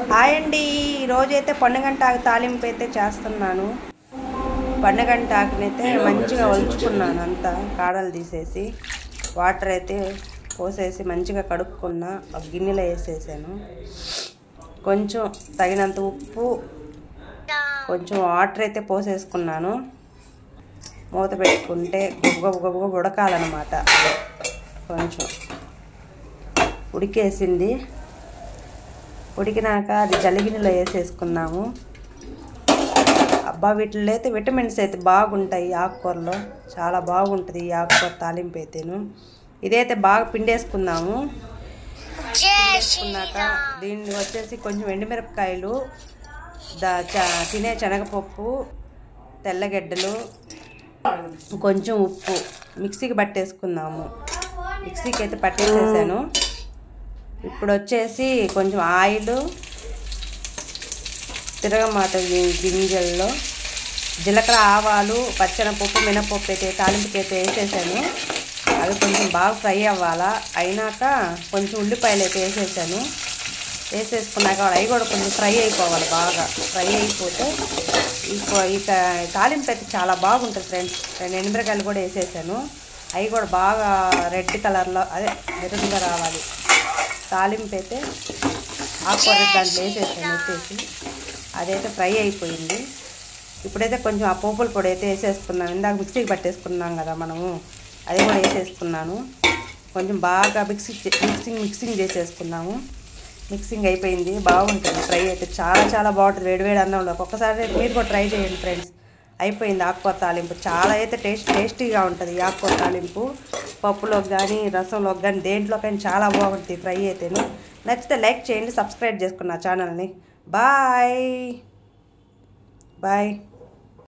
Hi అండి, ఈరోజైతే పొన్నగంటాకు తాలింపు అయితే చేస్తున్నాను. పొన్నగంటాకునైతే మంచిగా ఒలుచుకున్నాను, అంతా కాడలు తీసేసి వాటర్ అయితే పోసేసి మంచిగా కడుక్కున్న ఒక గిన్నెలో వేసేసాను. కొంచెం తగినంత ఉప్పు, కొంచెం వాటర్ అయితే పోసేసుకున్నాను. మూత పెట్టుకుంటే గొబ్బ ఉడకాలన్నమాట. కొంచెం ఉడికేసింది. ఉడికినాక అది జల్లిగిన్నెలో వేసేసుకున్నాము. అబ్బా, వీటిలో అయితే విటమిన్స్ అయితే బాగుంటాయి. ఆకుకూరలో చాలా బాగుంటుంది ఈ ఆకుకూర తాలింపు అయితేను. ఇదైతే బాగా పిండేసుకున్నాము. పిండేసుకున్నాక దీన్ని వచ్చేసి కొంచెం ఎండుమిరపకాయలు, తినే శనగపప్పు, తెల్లగడ్డలు, కొంచెం ఉప్పు మిక్సీకి పట్టేసుకుందాము. మిక్సీకి అయితే పట్టేసేసాను. ఇప్పుడు వచ్చేసి కొంచెం ఆయిల్, తిరగమాత గింజల్లో జీలకర్ర, ఆవాలు, పచ్చెనపప్పు, మినపప్పు అయితే తాలింపుకి అయితే వేసేసాను. అవి కొంచెం బాగా ఫ్రై అవ్వాలా. అయినాక కొంచెం ఉల్లిపాయలు అయితే వేసేసాను. వేసేసుకున్నాక అవి కూడా కొంచెం ఫ్రై అయిపోవాలి. బాగా ఫ్రై అయిపోతే ఇక తాలింపు అయితే చాలా బాగుంటుంది ఫ్రెండ్స్. 2 ఎండుమిరకాయలు కూడా వేసేసాను. అవి కూడా బాగా రెడ్ కలర్లో, అదే మెరుగ్గా రావాలి. తాలింపు అయితే ఆకుకూర దాంట్లో వేసేసాను. వచ్చేసి అదైతే ఫ్రై అయిపోయింది. ఇప్పుడైతే కొంచెం ఆ పోపుల పొడి అయితే వేసేసుకున్నాను. ఇందాక మిక్సీకి పట్టేసుకున్నాం కదా మనము, అది కూడా వేసేసుకున్నాను. కొంచెం బాగా మిక్సింగ్ చేసేసుకున్నాము. మిక్సింగ్ అయిపోయింది. బాగుంటుంది ఫ్రై అయితే, చాలా బాగుంటుంది వేడివేడి అన్నంలో. ఒక్కసారి మీరు కూడా ట్రై చేయండి ఫ్రెండ్స్. అయిపోయింది ఆకుకూర తాలింపు. చాలా అయితే టేస్టీగా ఉంటుంది ఈ ఆకుకూర తాలింపు. పప్పులోకి కానీ, రసంలోకి కానీ, దేంట్లో కానీ చాలా బాగుంటుంది ఫ్రై అయితేను. నచ్చితే లైక్ చేయండి, సబ్స్క్రైబ్ చేసుకున్న ఛానల్ని. బాయ్.